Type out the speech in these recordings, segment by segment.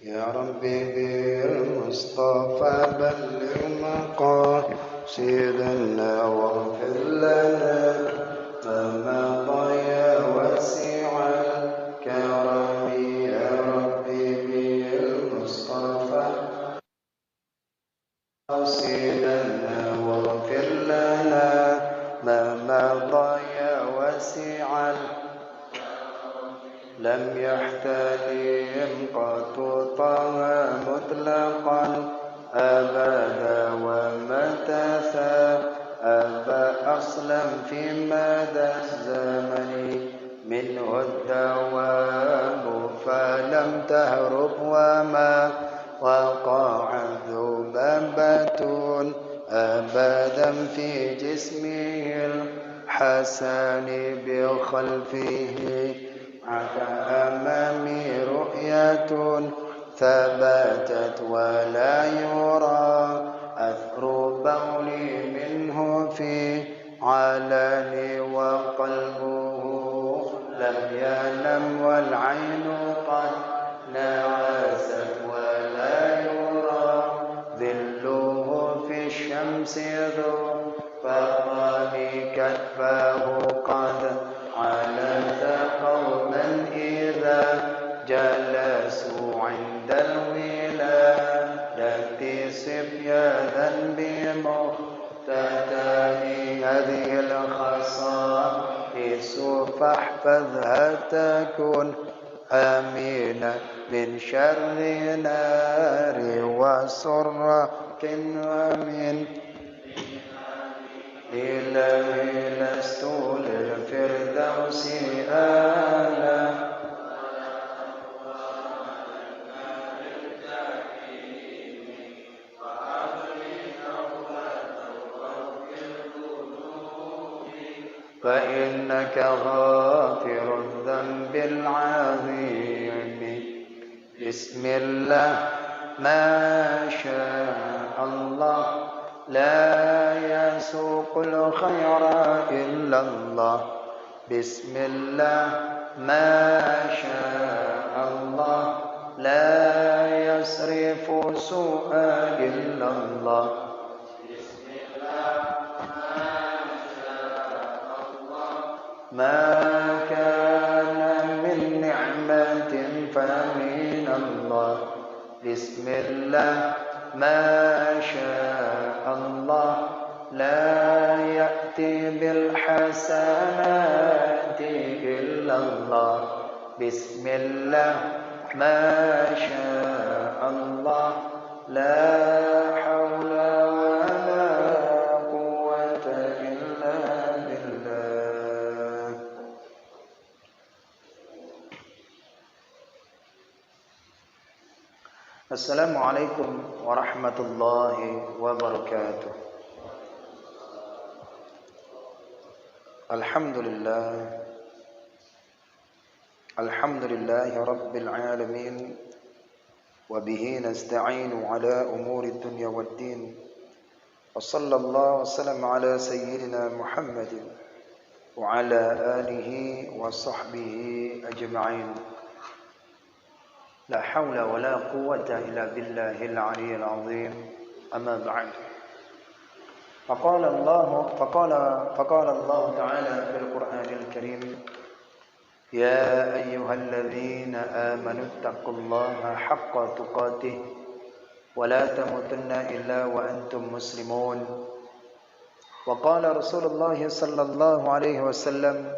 يا ربي بالمصطفى بلغ مقاصدنا واغفر لنا ما مضى واسع الكرم يا ربي بالمصطفى مقاصدنا واغفر لنا ما مضى واسع لم يحتلم قط طه مطلقا أبدا ومتى أبى أصلا في مدى الزمن منه الدوام فلم تهرب وما وقع ذبابة أبدا في جسمه الحسن بخلفه عفا أمامي رؤية ثبتت ولا يرى أثر بولي منه في علن وقلبه لم ينم والعين قد نعست ولا يرى ظله في الشمس ذو فقد كتفه قد علت قوما إذا جلسوا عند الولادة صبيانا بمختتن هذه الخصائص فاحفظها تكن آمنا من شر نار وسرق ومن إله لست للفردوس آلا فإنك غافر الذنب العظيم بسم الله ما شاء الله لا يسوق الخير إلا الله بسم الله ما شاء الله لا يصرف سوء إلا الله بسم الله ما شاء الله ما كان من نعمة فمن الله بسم الله ما شاء الله لا يأتي بالحسنات إلا الله بسم الله ما شاء الله لا حول ولا قوة إلا بالله. Assalamualaikum warahmatullahi wabarakatuh. Alhamdulillah rabbil alamin wa bihi nasta'inu ala umuri dunya waddin wa sallallahu wa sallam ala sayyidina Muhammadin wa ala alihi wa sahbihi ajma'in. لا حول ولا قوة إلا بالله العلي العظيم أما بعد فقال الله تعالى في القرآن الكريم يا أيها الذين آمنوا اتقوا الله حق تقاته ولا تموتن إلا وأنتم مسلمون وقال رسول الله صلى الله عليه وسلم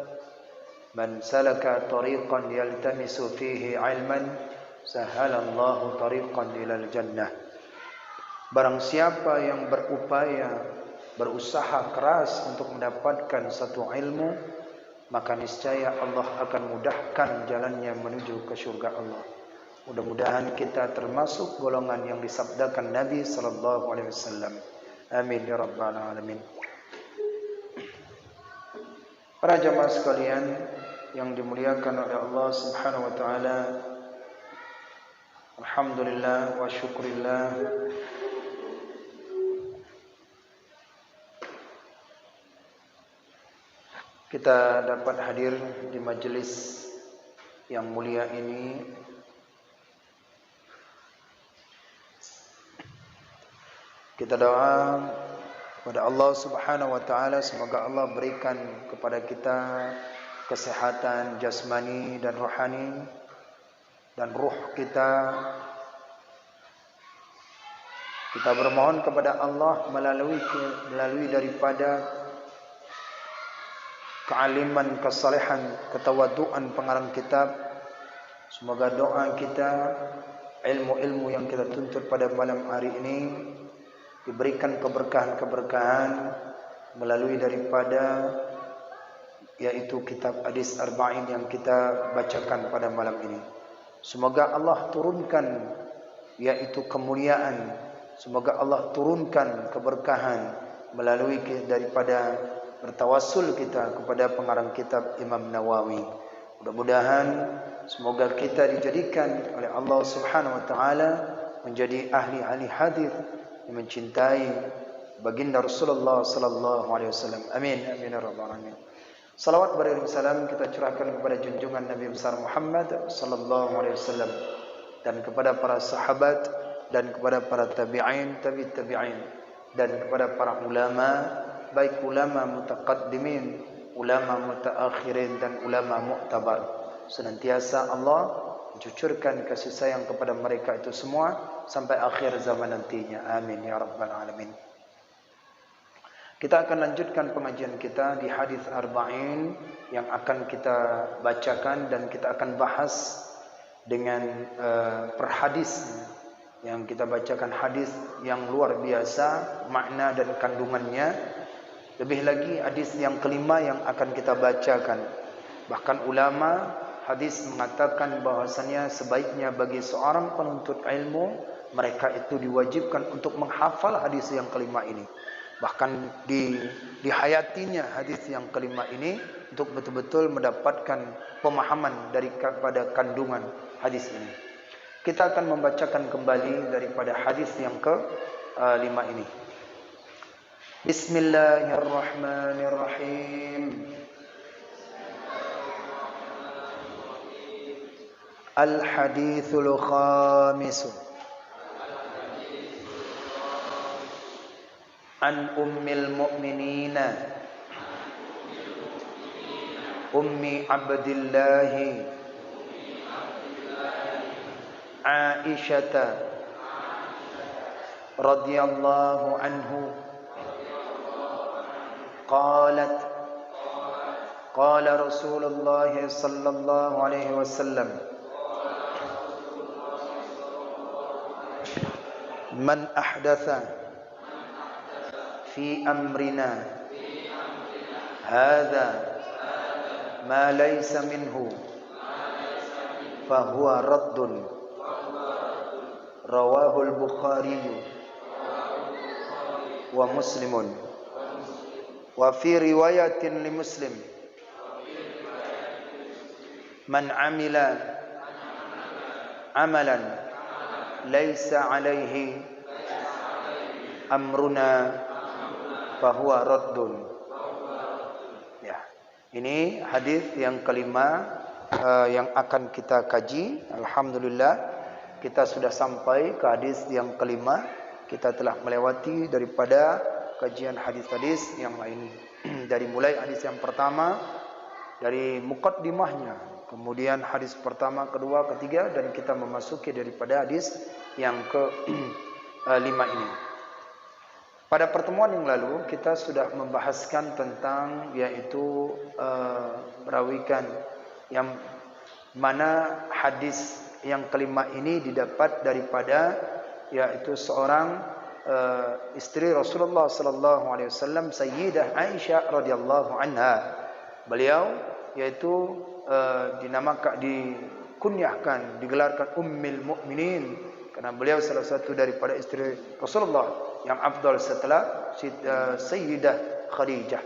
من سلك طريقا يلتمس فيه علما Sahalallahu tariqan ilal jannah. Barang siapa yang berupaya, berusaha keras untuk mendapatkan satu ilmu, maka niscaya Allah akan mudahkan jalannya menuju ke surga Allah. Mudah-mudahan kita termasuk golongan yang disabdakan Nabi sallallahu alaihi wasallam. Amin ya rabbal alamin. Para jamaah sekalian yang dimuliakan oleh Allah Subhanahu wa taala, alhamdulillah wa syukurillah, kita dapat hadir di majelis yang mulia ini Kita doa kepada Allah Subhanahu wa taala, semoga Allah berikan kepada kita kesehatan jasmani dan rohani, dan ruh kita. Kita bermohon kepada Allah melalui daripada kealiman, kesalehan, ketawaduan pengarang kitab. Semoga doa kita, ilmu-ilmu yang kita tuntut pada malam hari ini diberikan keberkahan-keberkahan melalui daripada yaitu kitab hadis arba'in yang kita bacakan pada malam ini. Semoga Allah turunkan yaitu kemuliaan, semoga Allah turunkan keberkahan melalui daripada bertawassul kita kepada pengarang kitab Imam Nawawi. Mudah-mudahan semoga kita dijadikan oleh Allah Subhanahu wa taala menjadi ahli-ahli hadis yang mencintai baginda Rasulullah sallallahu alaihi wasallam. Amin amin ya rabbal alamin. Salawat beriring salam kita curahkan kepada junjungan Nabi besar Muhammad sallallahu alaihi wasallam, dan kepada para sahabat, dan kepada para tabi'in, tabi'in, dan kepada para ulama, baik ulama mutaqaddimin, ulama mutaakhirin, dan ulama mu'tabar. Senantiasa Allah mencucurkan kasih sayang kepada mereka itu semua sampai akhir zaman nantinya. Amin ya rabbal alamin. Kita akan lanjutkan pengajian kita di hadis arba'in yang akan kita bacakan, dan kita akan bahas dengan per hadis yang kita bacakan, hadis yang luar biasa makna dan kandungannya. Lebih lagi hadis yang kelima yang akan kita bacakan. Bahkan ulama hadis mengatakan bahwasanya sebaiknya bagi seorang penuntut ilmu, mereka itu diwajibkan untuk menghafal hadis yang kelima ini. Bahkan dihayatinya hadis yang kelima ini untuk betul-betul mendapatkan pemahaman daripada kandungan hadis ini. Kita akan membacakan kembali daripada hadis yang ke-5 ini. Bismillahirrahmanirrahim. Al-hadithul khamis. An ummil mu'minina Ummi Abdillah Aisyata radhiyallahu anhu qalat qala Rasulullah sallallahu alaihi wasallam man ahdatha fi amrina hadha ma laysa minhu fahuwa raddun. Rawahul Bukhari wa Muslimun. Wa fi riwayatin li Muslim man amila amalan laysa alaihi amruna fahuwa raddun. Ya, ini hadis yang kelima yang akan kita kaji. Alhamdulillah kita sudah sampai ke hadis yang kelima. Kita telah melewati daripada kajian hadis-hadis yang lain. Dari mulai hadis yang pertama, dari muqaddimahnya, kemudian hadis pertama, kedua, ketiga, dan kita memasuki daripada hadis yang ke-5 ini. Pada pertemuan yang lalu kita sudah membahaskan tentang yaitu merawikan yang mana hadis yang kelima ini didapat daripada yaitu seorang istri Rasulullah sallallahu alaihi wasallam, Sayyidah Aisyah radhiyallahu anha. Beliau yaitu dinamakan, dikunyahkan, digelarkan Ummul Mukminin karena beliau salah satu daripada istri Rasulullah yang afdal setelah Sayyidah Khadijah,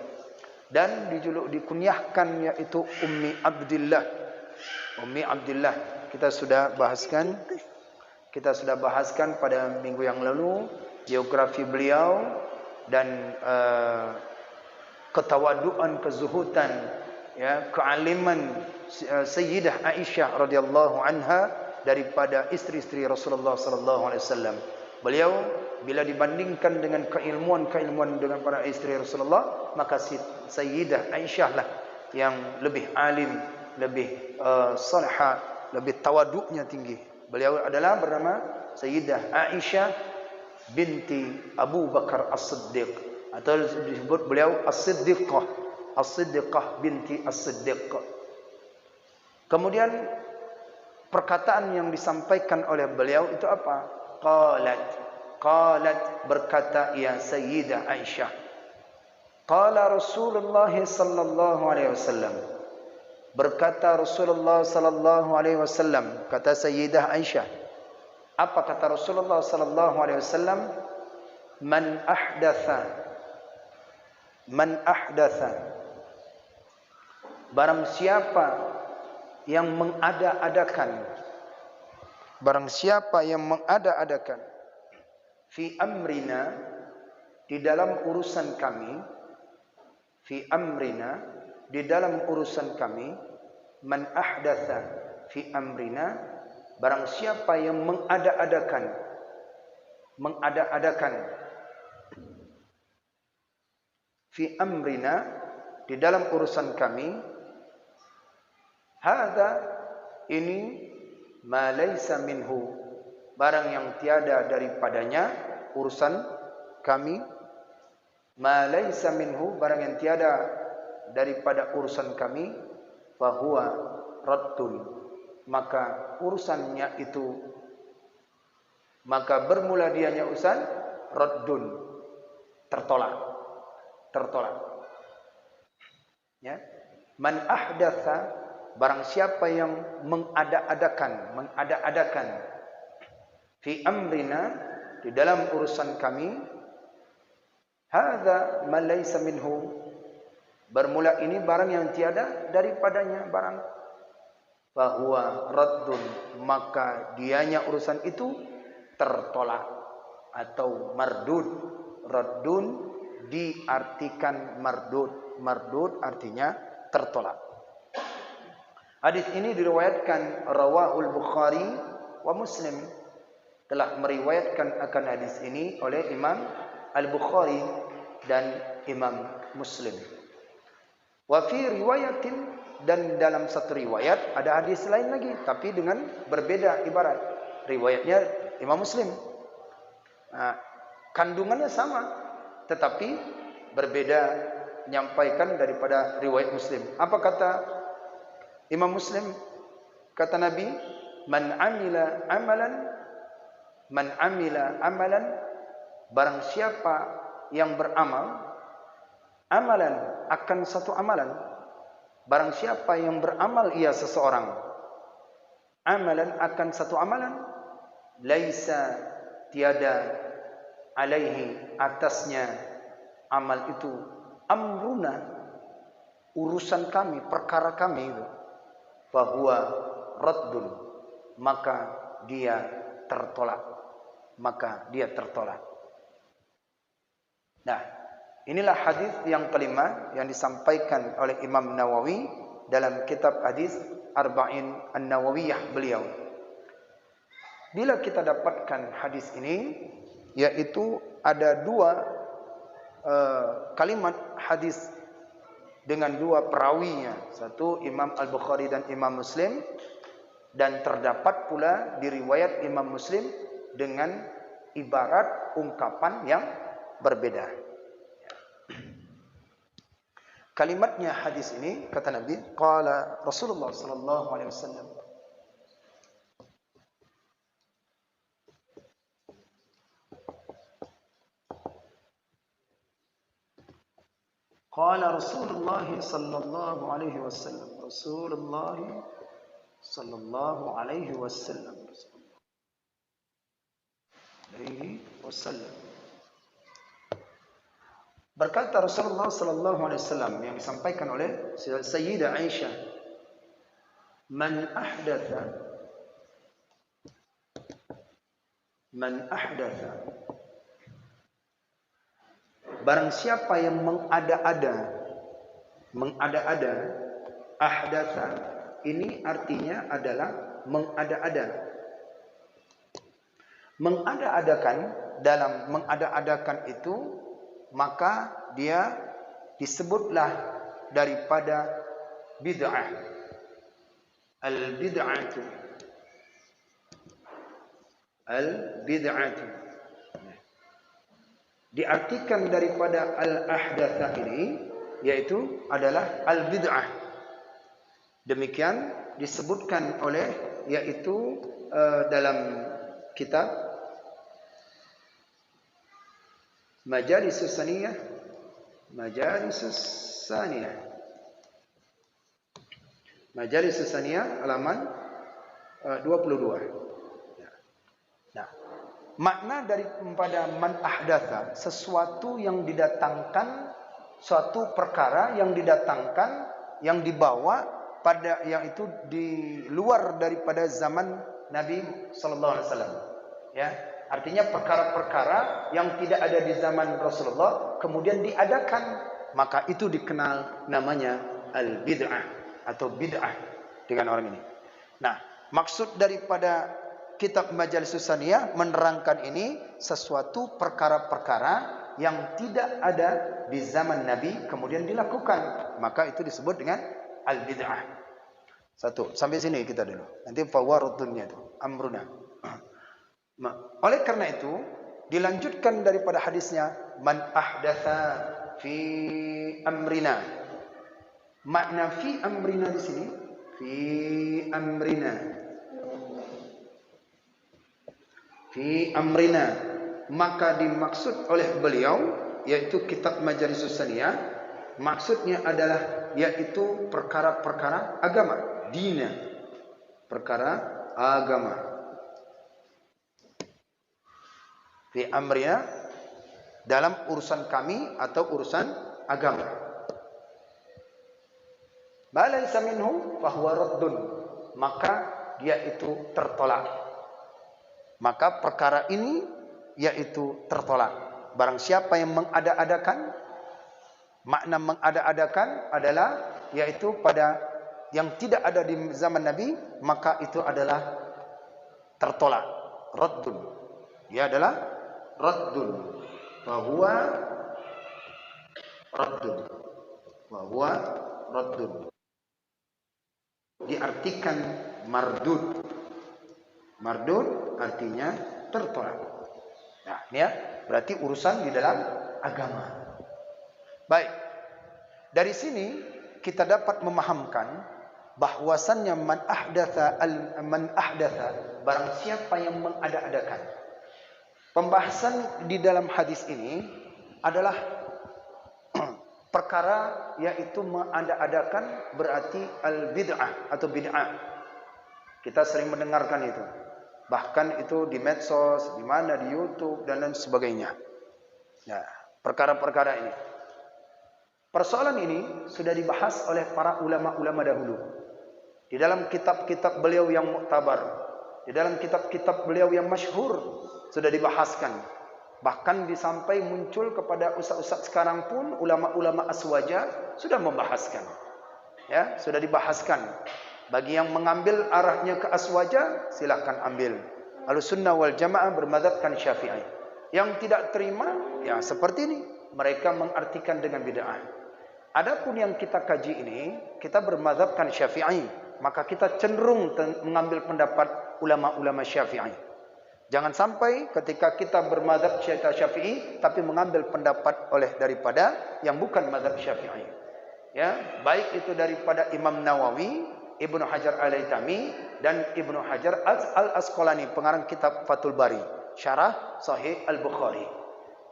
dan dikunyahkan yaitu Ummi Abdillah. Ummi Abdillah kita sudah bahaskan pada minggu yang lalu biografi beliau dan ketawaduan, kezuhudan, ya, kealiman Sayyidah Aisyah radhiyallahu anha daripada istri-istri Rasulullah sallallahu alaihi wasallam. Beliau bila dibandingkan dengan keilmuan dengan para istri Rasulullah, maka Sayyidah Aisyah lah yang lebih alim, lebih salihah, lebih tawaduknya tinggi. Beliau adalah bernama Sayyidah Aisyah binti Abu Bakar As-Siddiq, atau disebut beliau As-Siddiqah, As-Siddiqah binti As-Siddiq. Kemudian perkataan yang disampaikan oleh beliau itu apa? Qalat berkata ya Sayyidah Aisyah, qala Rasulullah sallallahu alaihi wasallam, berkata Rasulullah sallallahu alaihi wasallam, kata Sayyidah Aisyah. Apa kata Rasulullah sallallahu alaihi wasallam? Man ahdatha, barang siapa yang mengada-adakan, barang siapa yang mengada-adakan fi amrina, di dalam urusan kami, fi amrina, di dalam urusan kami, man ahdatha fi amrina, barang siapa yang mengada-adakan fi amrina, di dalam urusan kami, hadza, ini, ma laysa minhu, barang yang tiada daripadanya urusan kami, ma laysa minhu, barang yang tiada daripada urusan kami, fahuwa raddun, maka urusannya itu, maka bermula dianya urusan raddun, tertolak ya. Man ahdatha, barang siapa yang mengada-adakan fi amrina, di dalam urusan kami, hadza ma laysa minhu, bermula ini barang yang tiada daripadanya barang, fahuwa raddun, maka dianya urusan itu tertolak atau mardud. Raddun diartikan mardud artinya tertolak. Hadis ini diriwayatkan rawahul Bukhari wa Muslim, telah meriwayatkan akan hadis ini oleh Imam Al-Bukhari dan Imam Muslim. Wa fi riwayatin, dan dalam satu riwayat ada hadis lain lagi tapi dengan berbeda ibarat. Riwayatnya Imam Muslim. Kandungannya sama tetapi berbeda menyampaikan daripada riwayat Muslim. Apa kata Imam Muslim? Kata Nabi, man amila amalan, barang siapa yang beramal, amalan, akan satu amalan, barang siapa yang beramal ia seseorang, amalan, akan satu amalan, laisa, tiada, alaihi, atasnya amal itu, amruna, urusan kami, perkara kami itu, fahuwa raddun, maka dia tertolak. Nah, inilah hadis yang kelima yang disampaikan oleh Imam Nawawi dalam kitab hadis Arba'in An-Nawawiyah beliau. Bila kita dapatkan hadis ini, yaitu ada dua kalimat hadis dengan dua perawinya, satu Imam Al-Bukhari dan Imam Muslim, dan terdapat pula di riwayat Imam Muslim dengan ibarat ungkapan yang berbeda. Kalimatnya hadis ini, kata Nabi, qala Rasulullah sallallahu alaihi wasallam, qala Rasulullah sallallahu alaihi wasallam, Rasulullah sallallahu alaihi wasallam, berkata Rasulullah sallallahu alaihi wasallam yang disampaikan oleh Sayyidah Aisyah, man ahdatha, barang siapa yang mengada-ada, ahdatha ini artinya adalah mengada-ada. mengada-adakan, dalam mengada-adakan itu maka dia disebutlah daripada bid'ah. Al-bid'atu. Al-bid'atu. Diartikan daripada al-ahdatsa ini yaitu adalah al-bid'ah. Demikian disebutkan oleh yaitu dalam kitab Majalisus Saniyah, Majalisus Saniyah, Majalisus Saniyah halaman 22. Nah, makna daripada man ahdatsa, sesuatu yang didatangkan, suatu perkara yang didatangkan, yang dibawa pada yang itu di luar daripada zaman Nabi sallallahu alaihi wasallam. Ya, artinya perkara-perkara yang tidak ada di zaman Rasulullah kemudian diadakan, maka itu dikenal namanya al-bid'ah atau bid'ah dengan orang ini. Nah, maksud daripada kitab Majalisus Saniyah menerangkan ini sesuatu perkara-perkara yang tidak ada di zaman Nabi kemudian dilakukan, maka itu disebut dengan al-bid'ah. Satu, sampai sini kita dulu. Nanti fawaradunnya itu amruna. Oleh karena itu dilanjutkan daripada hadisnya man ahdatsa fi amrina. Makna fi amrina di sini, fi amrina, fi amrina, maka dimaksud oleh beliau yaitu kitab Majalisus Saniyah, maksudnya adalah yaitu perkara-perkara agama, dina, perkara agama. Fi amrina, dalam urusan kami atau urusan agama. Ma laysa minhu fahuwa raddun, maka dia itu tertolak. Maka perkara ini yaitu tertolak. Barang siapa yang mengada-adakan, makna mengada-adakan adalah yaitu pada yang tidak ada di zaman Nabi, maka itu adalah tertolak, raddun. Dia adalah raddun. Fahuwa raddun. Fahuwa raddun. Diartikan mardud. Mardud artinya tertolak. Nah, ini ya, berarti urusan di dalam agama. Baik. Dari sini kita dapat memahamkan bahwasannya man ahdatsa, barang siapa yang mengada-adakan. Pembahasan di dalam hadis ini adalah perkara yaitu mengada-adakan berarti al-bid'ah atau bid'ah. Kita sering mendengarkan itu. Bahkan itu di medsos, di mana di YouTube dan lain sebagainya. Ya, perkara-perkara ini. Persoalan ini sudah dibahas oleh para ulama-ulama dahulu. Di dalam kitab-kitab beliau yang muktabar, di dalam kitab-kitab beliau yang masyhur sudah dibahaskan. Bahkan disampai muncul kepada ustaz-ustaz sekarang pun ulama-ulama aswaja sudah membahaskan. Ya, sudah dibahaskan. Bagi yang mengambil arahnya ke aswaja, silakan ambil. Ahlussunnah wal Jamaah bermadzhabkan Syafi'i. Yang tidak terima, ya seperti ini, mereka mengartikan dengan bid'ah. Adapun yang kita kaji ini, kita bermadzhabkan Syafi'i, maka kita cenderung mengambil pendapat ulama-ulama Syafi'i. Jangan sampai ketika kita bermadzhab Syafi'i tapi mengambil pendapat oleh daripada yang bukan mazhab Syafi'i. Ya, baik itu daripada Imam Nawawi, Ibnu Hajar Al-Haytami dan Ibnu Hajar Al-Asqalani, pengarang kitab Fathul Bari, syarah Sahih Al-Bukhari.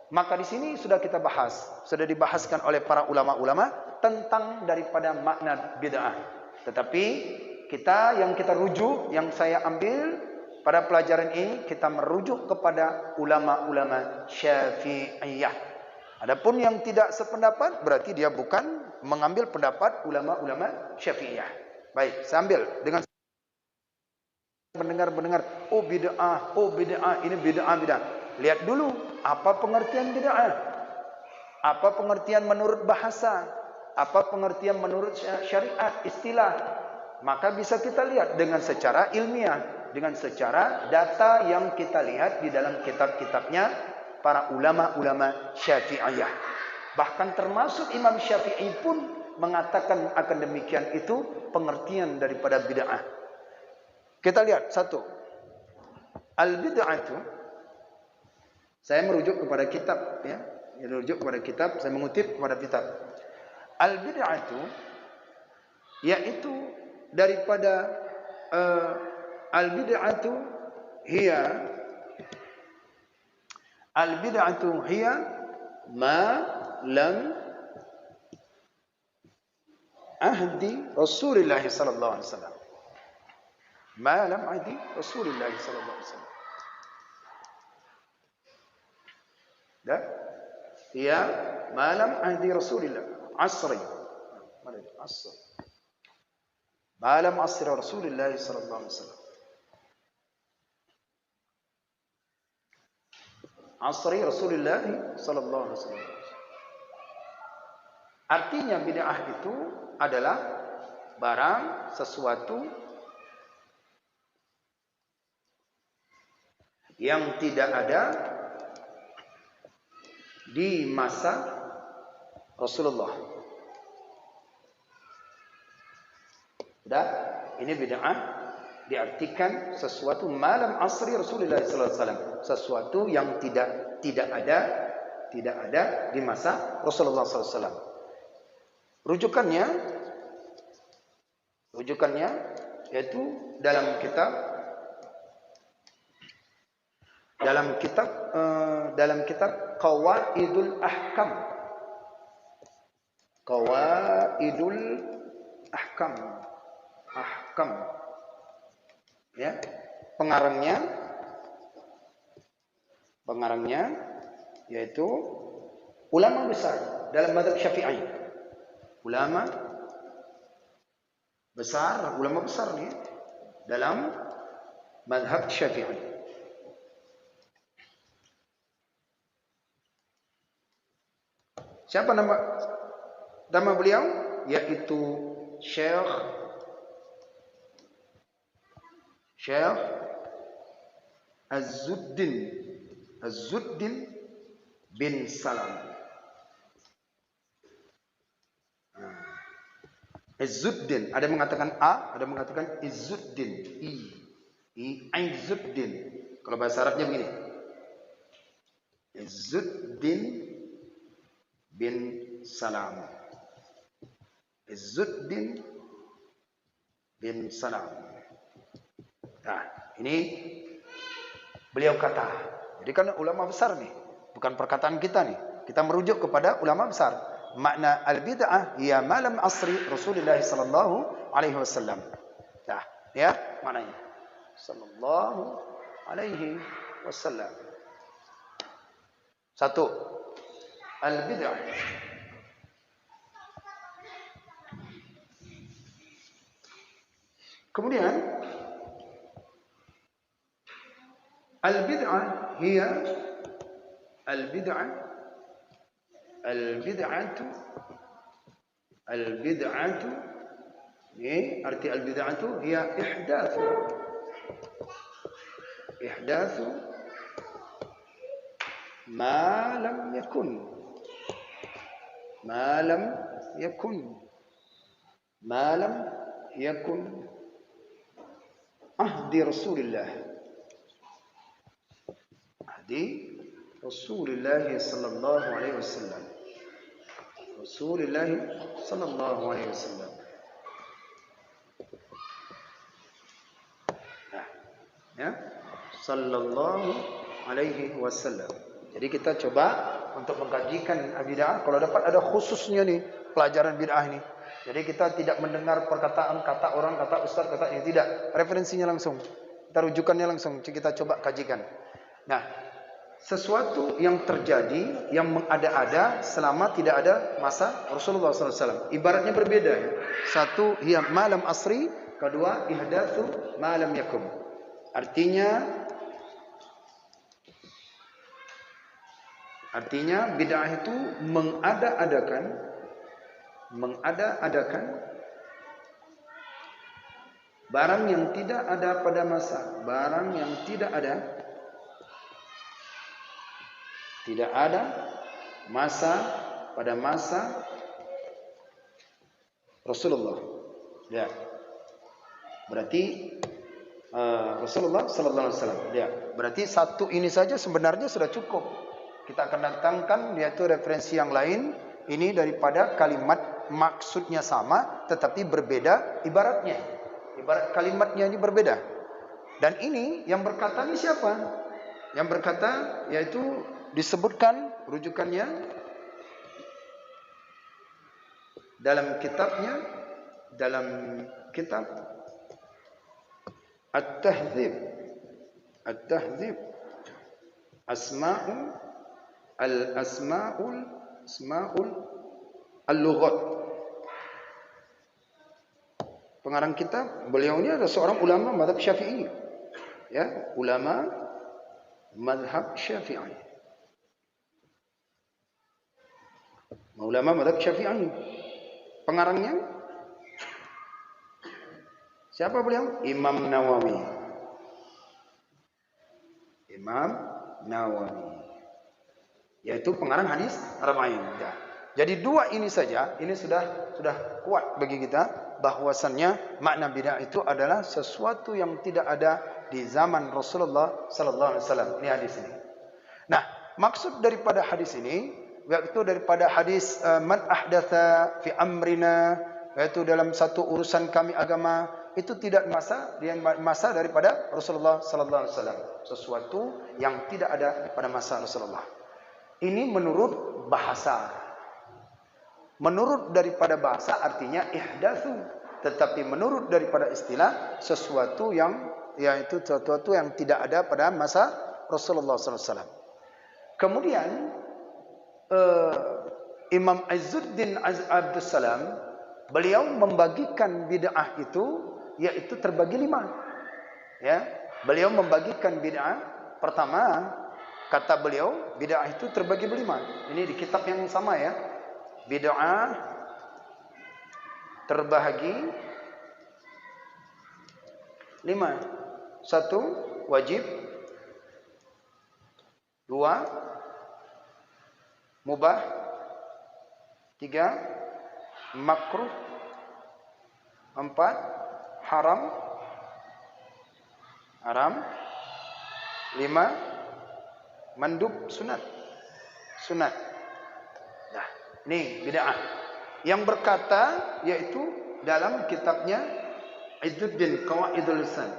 Maka di sini sudah kita bahas, sudah dibahaskan oleh para ulama-ulama tentang daripada makna bid'ah. Tetapi kita yang kita rujuk, yang saya ambil pada pelajaran ini, kita merujuk kepada ulama-ulama Syafi'iyah. Adapun yang tidak sependapat berarti dia bukan mengambil pendapat ulama-ulama Syafi'iyah. Baik, sambil dengan mendengar, oh bid'ah, ini bid'ah. Lihat dulu, apa pengertian bid'ah? Apa pengertian menurut bahasa? Apa pengertian menurut syariat, istilah? Maka bisa kita lihat dengan secara ilmiah. dengan secara data yang kita lihat di dalam kitab-kitabnya para ulama-ulama Syafi'iyah. Bahkan termasuk Imam Syafi'i pun mengatakan akan demikian, itu pengertian daripada bid'ah. Kita lihat satu. Al-bid'atu, saya merujuk kepada kitab ya. Merujuk kepada kitab, saya mengutip kepada kitab. Al-bid'atu yaitu daripada al-bid'atu hiya ma lam ahdi Rasulullah sallallahu alaihi wasallam. Ma lam ahdi Rasulullah sallallahu alaihi wasallam. Dah? Ya, ma lam ahdi Rasulullah asri. Mana asr? Ma lam asri Rasulullah sallallahu alaihi wasallam. Asri Rasulullah sallallahu alaihi wasallam. Artinya bid'ah itu adalah barang sesuatu yang tidak ada di masa Rasulullah. Sudah, ini bid'ah diartikan sesuatu malam asri Rasulullah sallallahu alaihi wasallam, sesuatu yang tidak ada di masa Rasulullah sallallahu alaihi wasallam. Rujukannya yaitu dalam kitab Qawaidul Ahkam. Qawaidul Ahkam. Ya, pengarangnya yaitu ulama besar dalam mazhab Syafi'i. Ulama besar nih dalam mazhab Syafi'i. Siapa nama beliau? Yaitu Syekh Az-Zuddin bin Salam. Az-Zuddin, ada mengatakan A, ada mengatakan Az-Zuddin, Az-Zuddin. Kalau bahasa Arabnya begini. Az-Zuddin bin Salam. Az-Zuddin bin Salam. Nah, ini beliau kata. Jadi kan ulama besar nih, bukan perkataan kita nih. Kita merujuk kepada ulama besar. Makna al-bid'ah ya malam asri Rasulullah sallallahu alaihi wasallam. Nah, ya, maknanya sallallahu alaihi wasallam. Satu, al-bid'ah kemudian al-bid'ah hiya al-bid'atu ini arti al-bid'atu hiya ihdatsu ma lam yakun ahdi Rasulullah sallallahu alaihi wasallam. Rasulullah sallallahu alaihi wasallam. Nah, ya, sallallahu alaihi wasallam. Jadi kita coba untuk mengkajikan bid'ah, kalau dapat ada khususnya nih pelajaran bid'ah ini. Jadi kita tidak mendengar perkataan kata orang, kata ustaz, kata ini, tidak. Referensinya langsung. Kita rujukannya langsung, kita coba kajikan. Nah, sesuatu yang terjadi yang mengada-ada selama tidak ada masa Rasulullah SAW. Ibaratnya berbeda ya. Satu, hiya malam asri. Kedua, ihdatsu malam yakum. Artinya bid'ah itu Barang yang tidak ada pada masa, barang yang tidak ada masa pada masa Rasulullah. Ya. Berarti Rasulullah sallallahu alaihi wasallam. Ya. Berarti satu ini saja sebenarnya sudah cukup. Kita akan datangkan yaitu referensi yang lain ini daripada kalimat maksudnya sama tetapi berbeda ibaratnya. Ibarat kalimatnya ini berbeda. Dan ini yang berkata ini siapa? Yang berkata yaitu disebutkan rujukannya dalam kitab At-Tahdzib Asma'ul Al-Lughat. Pengarang kitab, beliau ini adalah seorang ulama mazhab Syafi'i. Ya, ulama mazhab Syafi'i. Ulama mazhab Syafi'i. Pengarangnya siapa beliau? Imam Nawawi. Yaitu pengarang hadis Arba'in. Ya. Jadi dua ini saja, ini sudah kuat bagi kita bahwasannya makna bid'ah itu adalah sesuatu yang tidak ada di zaman Rasulullah sallallahu alaihi wasallam. Ini hadis ini. Nah, maksud daripada hadis ini yaitu daripada hadis man ahdatsa fi amrina, yaitu dalam satu urusan kami agama, itu tidak masa daripada Rasulullah sallallahu alaihi wasallam, sesuatu yang tidak ada pada masa Rasulullah. Ini menurut bahasa. Menurut daripada bahasa artinya ihdatsu, tetapi menurut daripada istilah sesuatu yang tidak ada pada masa Rasulullah sallallahu alaihi wasallam. Kemudian Imam Izzuddin Abdus Salam beliau membagikan bid'ah itu yaitu terbagi 5. Ya, beliau membagikan bid'ah pertama, kata beliau bid'ah itu terbagi 5. Ini di kitab yang sama ya. Bid'ah terbahagi 5. 1 wajib, 2 mubah, 3 makruh, 4 haram, 5 mandub, sunat. Nah, ini bid'ah. Yang berkata yaitu dalam kitabnya Izzuddin Qawaidul Lisan.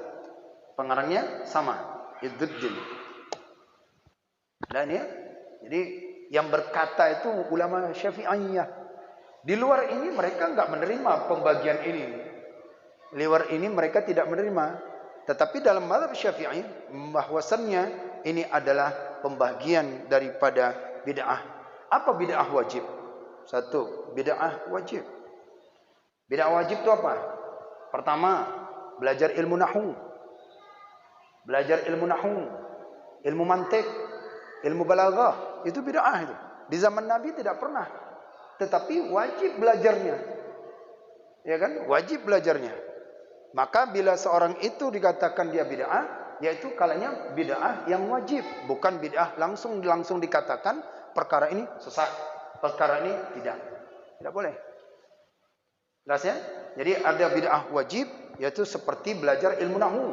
Pengarangnya sama, Izzuddin. Dan ya, jadi yang berkata itu ulama Syafi'iyah. Di luar ini mereka enggak menerima pembagian ini. Di luar ini mereka tidak menerima. Tetapi dalam mazhab Syafi'i bahwasannya ini adalah pembagian daripada bid'ah. Apa bid'ah wajib? 1 bid'ah wajib. Bid'ah wajib itu apa? Pertama, belajar ilmu nahwu. Ilmu mantik, ilmu balaghah, itu bid'ah itu. Di zaman Nabi tidak pernah. Tetapi wajib belajarnya. Ya kan? Wajib belajarnya. Maka bila seorang itu dikatakan dia bid'ah, yaitu kalanya bid'ah yang wajib, bukan bid'ah langsung dikatakan perkara ini sesat, perkara ini tidak boleh. Jelas ya? Jadi ada bid'ah wajib, yaitu seperti belajar ilmu nahwu.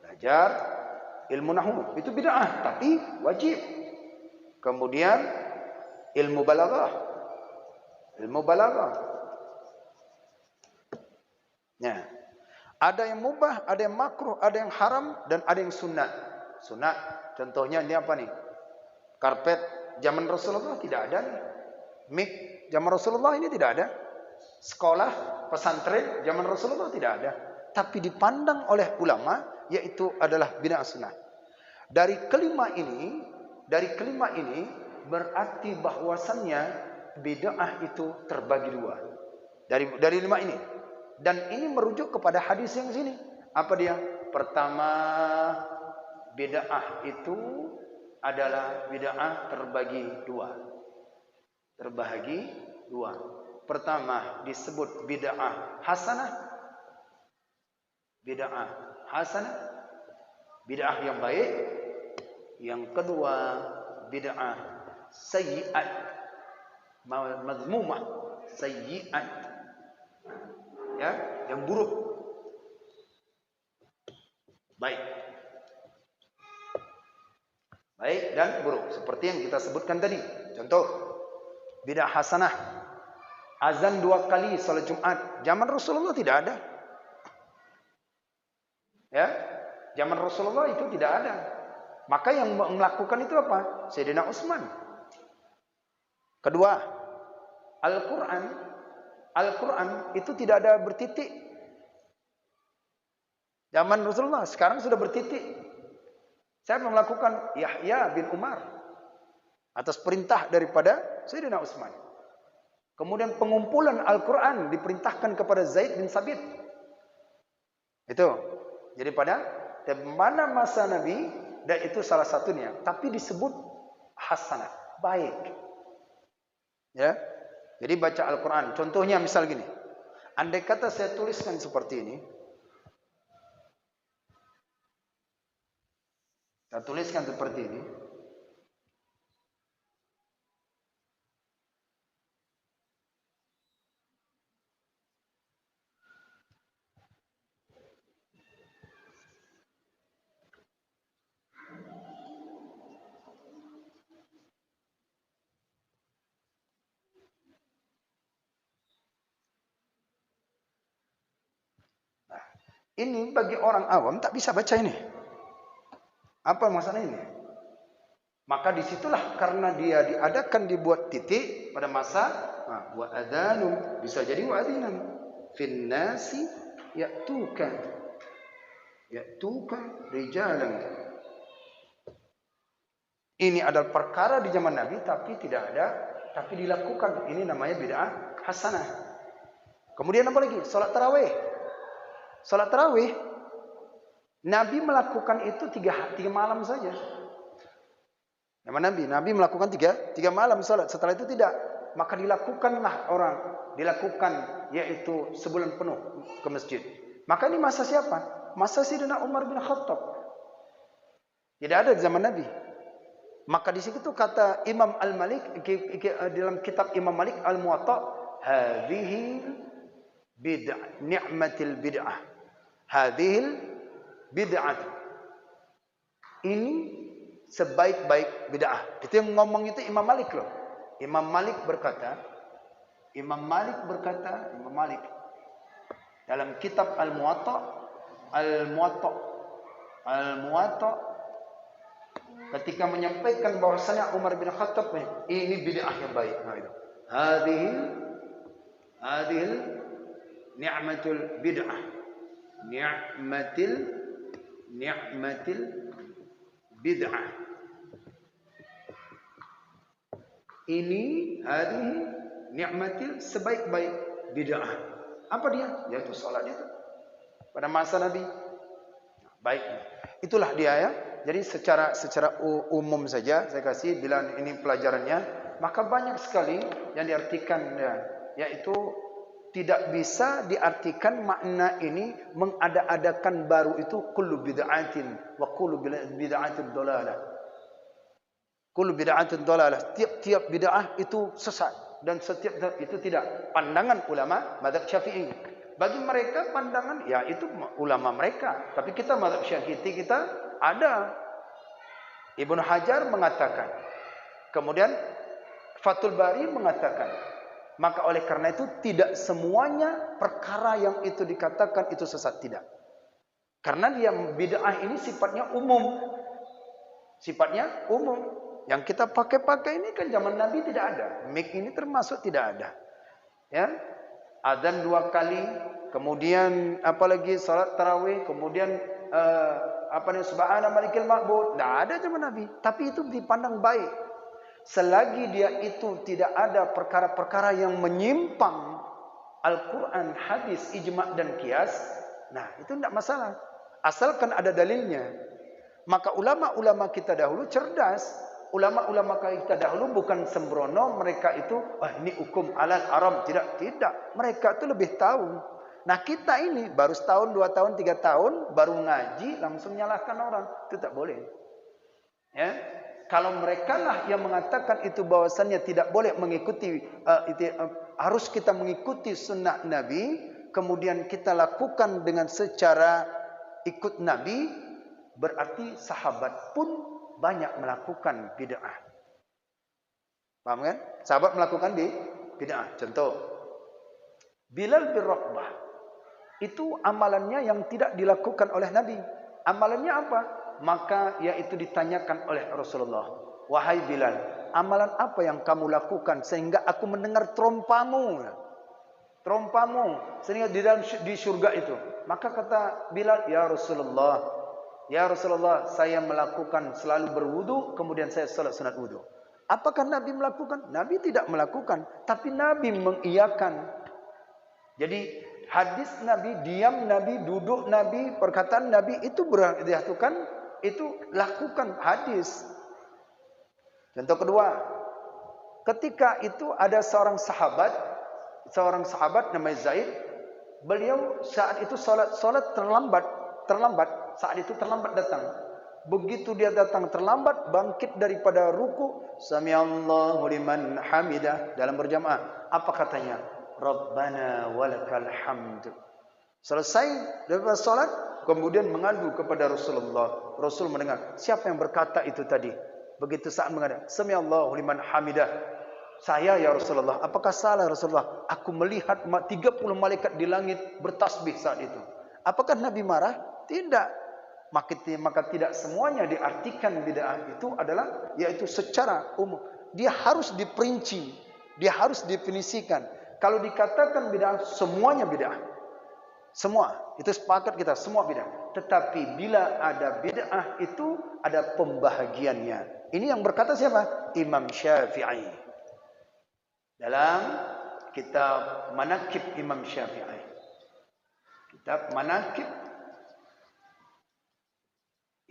Belajar ilmu nahwu itu bid'ah tapi wajib. Kemudian ilmu balaghah. Ya. Ada yang mubah, ada yang makruh, ada yang haram, dan ada yang sunat. Sunat contohnya ini apa nih? Karpet zaman Rasulullah tidak ada nih. Mik zaman Rasulullah ini tidak ada. Sekolah pesantren zaman Rasulullah tidak ada. Tapi dipandang oleh ulama yaitu adalah bid'ah sunnah. Dari kelima ini berarti bahwasannya bid'ah itu terbagi 2. Dari 5 ini. Dan ini merujuk kepada hadis yang sini. Apa dia? Pertama, bid'ah itu adalah bid'ah terbagi 2. Pertama disebut bid'ah hasanah. bid'ah hasanah, bid'ah yang baik. Yang kedua, bid'ah sayyi'at, mazmumah, sayyi'at, ya, yang buruk. Baik dan buruk, seperti yang kita sebutkan tadi. Contoh, bid'ah hasanah, azan 2 kali salat Jumat. Zaman Rasulullah tidak ada. Ya, zaman Rasulullah itu tidak ada. Maka yang melakukan itu apa? Sayyidina Utsman. Kedua, Al-Quran itu tidak ada bertitik. Zaman Rasulullah, sekarang sudah bertitik. Saya melakukan Yahya bin Umar atas perintah daripada Sayyidina Utsman. Kemudian pengumpulan Al-Quran diperintahkan kepada Zaid bin Sabit. Itu. Jadi pada mana masa Nabi, dan itu salah satunya. Tapi disebut hasanah, baik. Ya. Jadi baca Al-Quran. Contohnya misal gini. Andai kata saya tuliskan seperti ini. Saya tuliskan seperti ini. Nah, ini bagi orang awam tak bisa baca ini. Apa masalah ini? Maka disitulah karena dia diadakan dibuat titik pada masa wa adhanun, bisa jadi wa adhinan fin nasi ya'tuka rijalan. Ini adalah perkara di zaman Nabi tapi tidak ada, tapi dilakukan. Ini namanya bid'ah hasanah. Kemudian apa lagi? Salat tarawih. Salat tarawih Nabi melakukan itu tiga malam saja. Nabi melakukan tiga malam salat. Setelah itu tidak. Maka dilakukanlah dilakukan yaitu sebulan penuh ke masjid. Maka ini masa siapa? Masa Sayyidina Umar bin Khattab. Tidak ada di zaman Nabi. Maka di situ kata Imam Al-Malik dalam kitab Imam Malik Al-Muwatta, hadhihi bid'ah, ni'matil bid'ah. Hadhil bid'ah. Ini sebaik-baik bid'ah. Itu yang ngomong itu Imam Malik loh. Imam Malik berkata dalam kitab Al-Muwatta ketika menyampaikan bahwasanya Umar bin Khattab ini bid'ah yang baik. Nah itu. Hadhil ni'matul bid'ah. Ni'matil bid'ah. Ini hadhihi ni'matil, sebaik-baik bid'ah. Apa dia? Yaitu salat itu pada masa Nabi. Baik. Itulah dia ya. Jadi secara umum saja saya kasih, bila ini pelajarannya, maka banyak sekali yang diartikan ya, yaitu tidak bisa diartikan makna ini mengada-adakan baru itu kullu bid'atin wa kullu bid'atin dalalah. Kullu bid'atin dalalah. Tiap-tiap bid'ah itu sesat dan setiap itu tidak. Pandangan ulama mazhab Syafi'i. Bagi mereka pandangan ya itu ulama mereka, tapi kita mazhab Syafi'i kita ada. Ibnu Hajar mengatakan. Kemudian Fathul Bari mengatakan. Maka oleh karena itu tidak semuanya perkara yang itu dikatakan itu sesat, tidak. Karena dia bid'ah ini sifatnya umum. Sifatnya umum. Yang kita pakai ini kan zaman Nabi tidak ada. Mic ini termasuk tidak ada. Ya. Adzan 2 kali, kemudian apalagi salat tarawih, kemudian subhana malikil ma'bud. Tidak ada zaman Nabi, tapi itu dipandang baik. Selagi dia itu tidak ada perkara-perkara yang menyimpang Al-Quran, hadis, ijma' dan qiyas, nah itu tidak masalah. Asalkan ada dalilnya. Maka ulama-ulama kita dahulu cerdas. Ulama-ulama kita dahulu bukan sembrono. Mereka itu, ini hukum halal haram. Tidak. Mereka itu lebih tahu. Nah kita ini baru setahun, 2 tahun, 3 tahun baru ngaji langsung nyalahkan orang, itu tak boleh. Ya, kalau mereka lah yang mengatakan itu bahwasannya tidak boleh mengikuti, harus kita mengikuti sunnah Nabi, kemudian kita lakukan dengan secara ikut Nabi, berarti sahabat pun banyak melakukan bid'ah. Paham kan? Sahabat melakukan bid'ah. Contoh, Bilal bin Rabah itu amalannya yang tidak dilakukan oleh Nabi. Amalannya apa? Maka yaitu ditanyakan oleh Rasulullah, wahai Bilal, amalan apa yang kamu lakukan sehingga aku mendengar terompamu sehingga di surga itu? Maka kata Bilal, ya Rasulullah, saya melakukan selalu berwudu, kemudian saya salat sunat wudu. Apakah Nabi melakukan? Nabi tidak melakukan, tapi Nabi mengiyakan. Jadi hadis Nabi, diam Nabi, duduk Nabi, perkataan Nabi itu dilakukan, itu lakukan hadis. Contoh kedua, ketika itu ada seorang sahabat namanya Zaid, beliau saat itu salat terlambat, saat itu terlambat datang. Begitu dia datang terlambat, bangkit daripada ruku, sami'allahu liman hamidah, dalam berjamaah. Apa katanya? Rabbana walakal hamd. Selesai daripada salat, kemudian mengadu kepada Rasulullah. Rasul mendengar. Siapa yang berkata itu tadi? Begitu saat mengadu, sami'allahu liman hamidah. Saya ya Rasulullah. Apakah salah Rasulullah? Aku melihat 30 malaikat di langit bertasbih saat itu. Apakah Nabi marah? Tidak. Maka tidak semuanya diartikan bid'ah itu adalah yaitu secara umum. Dia harus diperinci, dia harus definisikan. Kalau dikatakan bid'ah, semuanya bid'ah. Semua, itu sepakat kita, semua bid'ah. Tetapi bila ada bid'ah itu ada pembahagiannya. Ini yang berkata siapa? Imam Syafi'i. Dalam kitab Manaqib Imam Syafi'i. Kitab Manaqib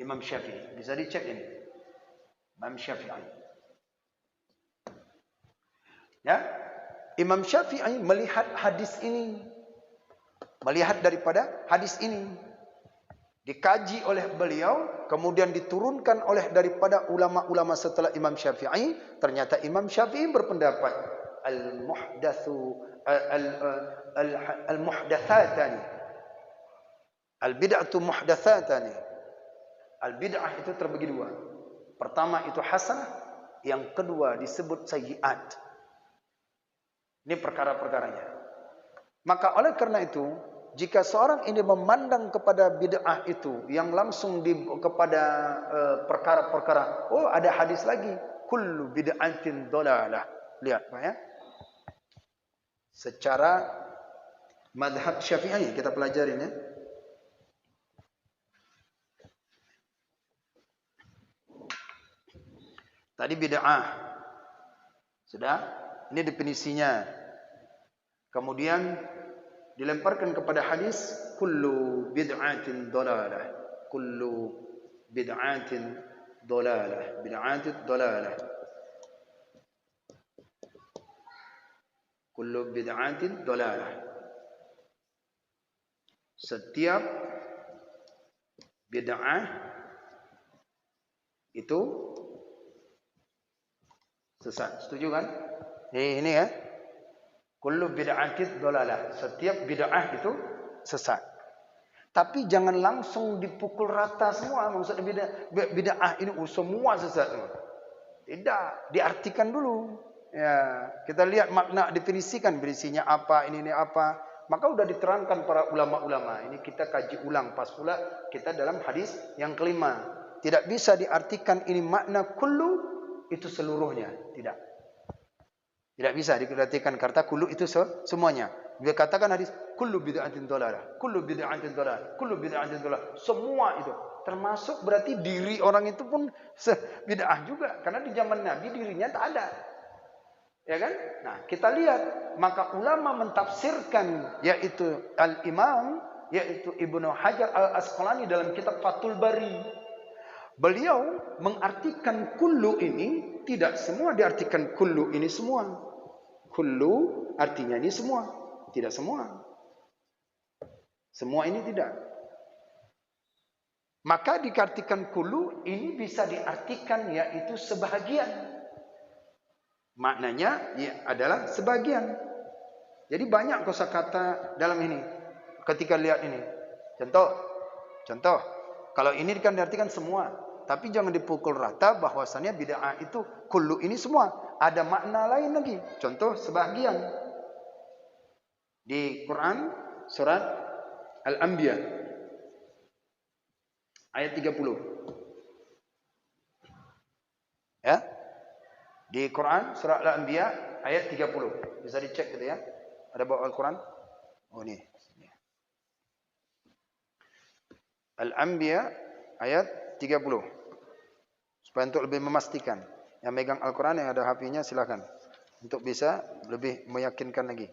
Imam Syafi'i. Bisa dicek ini. Imam Syafi'i. Ya. Imam Syafi'i melihat hadis ini. Melihat daripada hadis ini. Dikaji oleh beliau. Kemudian diturunkan oleh daripada ulama-ulama setelah Imam Syafi'i. Ternyata Imam Syafi'i berpendapat. Al-muhdathatani. Al-bid'atu muhdathatani. Al-bid'ah itu terbagi dua. Pertama itu hasanah, yang kedua disebut sayyi'at. Ini perkara-perkaranya. Maka oleh karena itu, jika seorang ini memandang kepada bid'ah itu yang langsung kepada perkara-perkara, oh ada hadis lagi, kullu bid'atin dhalalah. Lihat Pak ya. Secara mazhab Syafi'i kita pelajarin ya. Tadi bid'ah. Sudah? Ini definisinya. Kemudian dilemparkan kepada hadis kullu bid'atin dhalalah. Kullu bid'atin dhalalah. Bid'atin dhalalah. Kullu bid'atin dhalalah. Setiap bid'ah itu sesat. Setuju kan? Ini ya. Kullu bid'atin dhalalah. Setiap bid'ah itu sesat. Tapi jangan langsung dipukul rata semua. Maksudnya bid'ah ini semua sesat. Tidak, diartikan dulu. Ya, kita lihat makna, definisikan berisinya apa, ini apa. Maka sudah diterangkan para ulama-ulama. Ini kita kaji ulang pas pula kita dalam hadis yang kelima. Tidak bisa diartikan ini makna kullu itu seluruhnya, tidak. Tidak bisa diartikan kata kullu itu semuanya. Dia katakan hadis kullu bid'atin dhalalah, kullu bid'atin dhalalah, kullu bid'atin dhalalah. Semua itu termasuk berarti diri orang itu pun bid'ah juga karena di zaman Nabi dirinya tak ada. Ya kan? Nah, kita lihat maka ulama mentafsirkan yaitu al-Imam yaitu Ibnu Hajar Al-Asqalani dalam kitab Fathul Bari. Beliau mengartikan kullu ini tidak semua diartikan kullu ini semua. Kullu artinya ini semua, tidak semua. Semua ini tidak. Maka diartikan kullu ini bisa diartikan yaitu sebahagian. Maknanya ya, adalah sebagian. Jadi banyak kosakata dalam ini. Ketika lihat ini. Contoh. Kalau ini kan diartikan semua. Tapi jangan dipukul rata bahwasannya bid'ah itu kullu ini semua. Ada makna lain lagi. Contoh sebahagian. Di Quran surat Al-Anbiya ayat 30. Ya. Di Quran surah Al-Anbiya ayat 30. Bisa dicek gitu ya. Ada bawa Al-Quran? Oh ini. Al-Anbiya ayat 30. Supaya untuk lebih memastikan. Yang megang Al-Quran yang ada HP-nya silakan. Untuk bisa lebih meyakinkan lagi.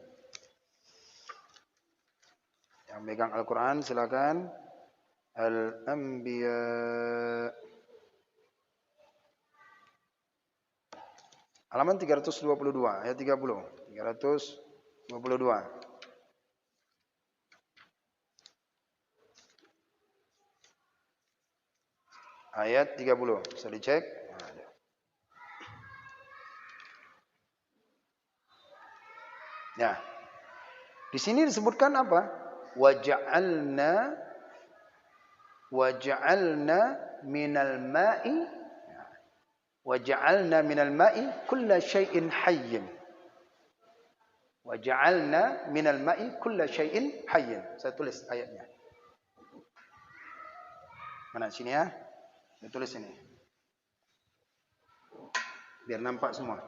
Yang megang Al-Quran silakan. Al-Anbiya halaman 322 ayat 30. 322. Ayat 30. Bisa dicek? Ya. Di sini disebutkan apa? Waja'alna minal ma'i kulla syai'in hayyin. Waja'alna minal ma'i kulla syai'in hayyin. Saya tulis ayatnya. Mana sini ya? Saya tulis ini. Biar nampak semua.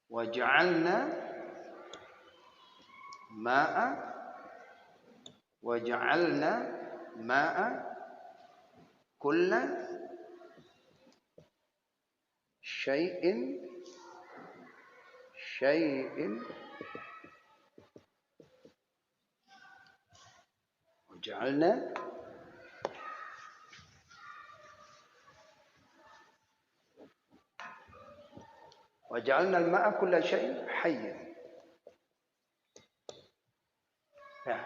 Waja'alna ma'a kulla syai'in waja'alna al-ma'a kulla syai'in hayyin. Ya.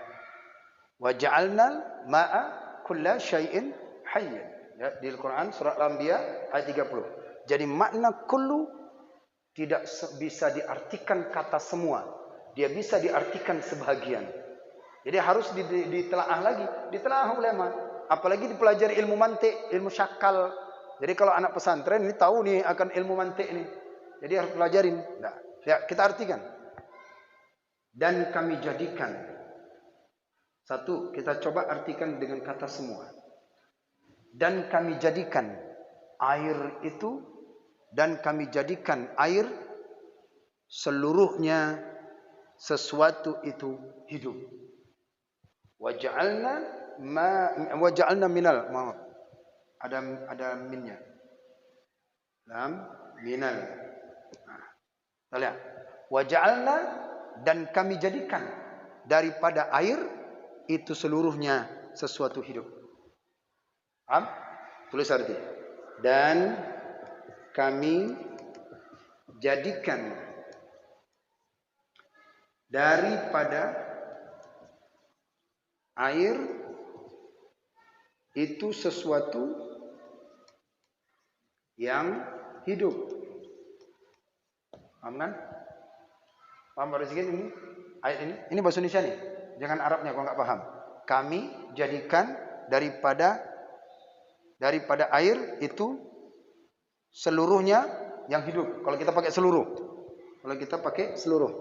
Waja'alna al-ma'a kulla syai'in hayyin. Ya, di Al-Quran surah Al-Anbiya ayat 30. Jadi makna kullu tidak bisa diartikan kata semua. Dia bisa diartikan sebahagian. Jadi harus ditelaah lagi, ditelaah ulama. Apalagi dipelajari ilmu mantik, ilmu syakal. Jadi kalau anak pesantren ini tahu nih akan ilmu mantik ini. Jadi harus pelajarin. Nah, ya, kita artikan. Dan kami jadikan. Satu, kita coba artikan dengan kata semua. Dan kami jadikan air itu, dan kami jadikan air seluruhnya sesuatu itu hidup. Waja'alna minal, maaf. Ada minnya. Minal. Nah, lihat. Waja'alna, dan kami jadikan daripada air itu seluruhnya sesuatu hidup. Paham? Tulis arti. Dan kami jadikan daripada air itu sesuatu yang hidup. Paham kan? Paham baru sedikit ini? Ayat ini? Ini bahasa Indonesia nih. Jangan Arabnya kalau nggak paham. Kami jadikan daripada air itu seluruhnya yang hidup. Kalau kita pakai seluruh.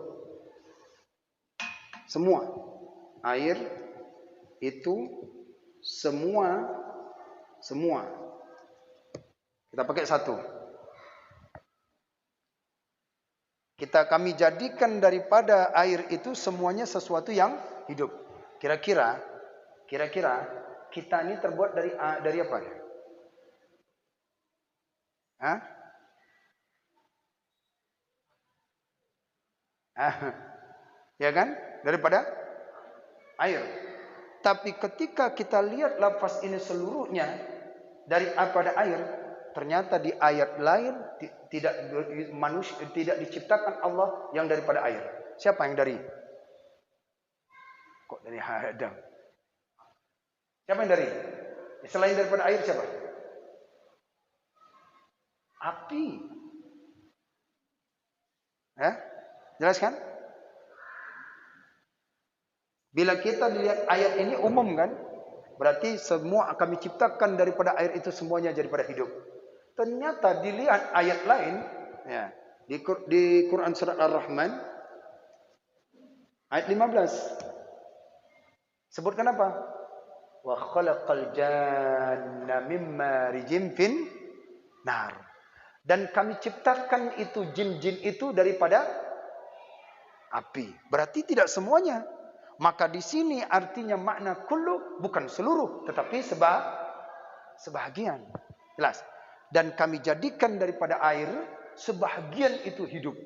Semua. Air itu semua. Kita pakai satu. Kami jadikan daripada air itu semuanya sesuatu yang hidup. Kira-kira kita ini terbuat dari apa? Ya kan? Daripada air. Tapi ketika kita lihat lafaz ini seluruhnya daripada air, ternyata di ayat lain tidak diciptakan Allah yang daripada air. Siapa yang dari? Kok dari Adam? Siapa yang dari? Selain daripada air siapa? Api. Jelas kan? Bila kita lihat ayat ini umum kan? Berarti semua kami ciptakan daripada air itu semuanya daripada hidup. Ternyata dilihat ayat lain, ya, di Quran surat Ar-Rahman ayat 15. Sebutkan apa? Wa khalaqal janna min marijim fin nar. Dan kami ciptakan itu jin-jin itu daripada api. Berarti tidak semuanya. Maka di sini artinya makna kullu bukan seluruh, tetapi sebahagian. Jelas. Dan kami jadikan daripada air sebahagian itu hidup.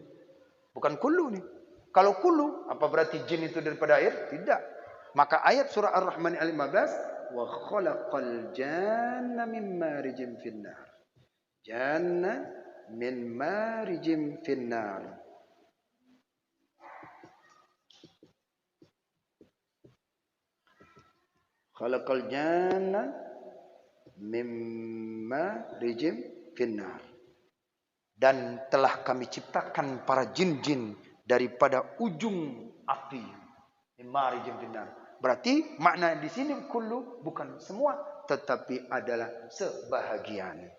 Bukan kullu nih. Kalau kullu, apa berarti jin itu daripada air? Tidak. Maka ayat surah Ar-Rahman ayat 15, wa khalaqal janna min marijim finnar. Janna min marijim finnar. Khalaqal janna mimma rijim finnar. Dan telah kami ciptakan para jin-jin daripada ujung api. Mimma rijim finnar. Berarti makna di sini kullu bukan semua, tetapi adalah sebahagian.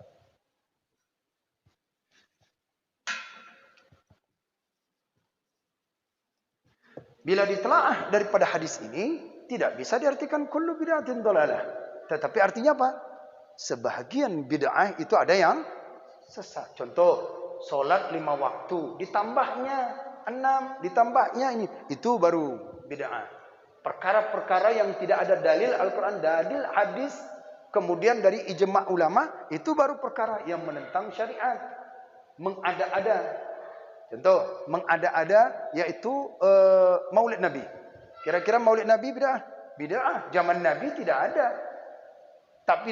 Bila ditelaah daripada hadis ini, tidak bisa diartikan kullu bid'atin dhalalah. Tetapi artinya apa? Sebahagian bid'ah itu ada yang sesat. Contoh, solat 5 waktu, ditambahnya 6, ditambahnya ini. Itu baru bid'ah. Perkara-perkara yang tidak ada dalil Al-Quran, dalil hadis, kemudian dari ijma' ulama, itu baru perkara yang menentang syariat. Mengada-ada. Contoh, mengada-ada yaitu maulid Nabi. Kira-kira maulid Nabi bid'ah? Bid'ah. Zaman Nabi tidak ada. Tapi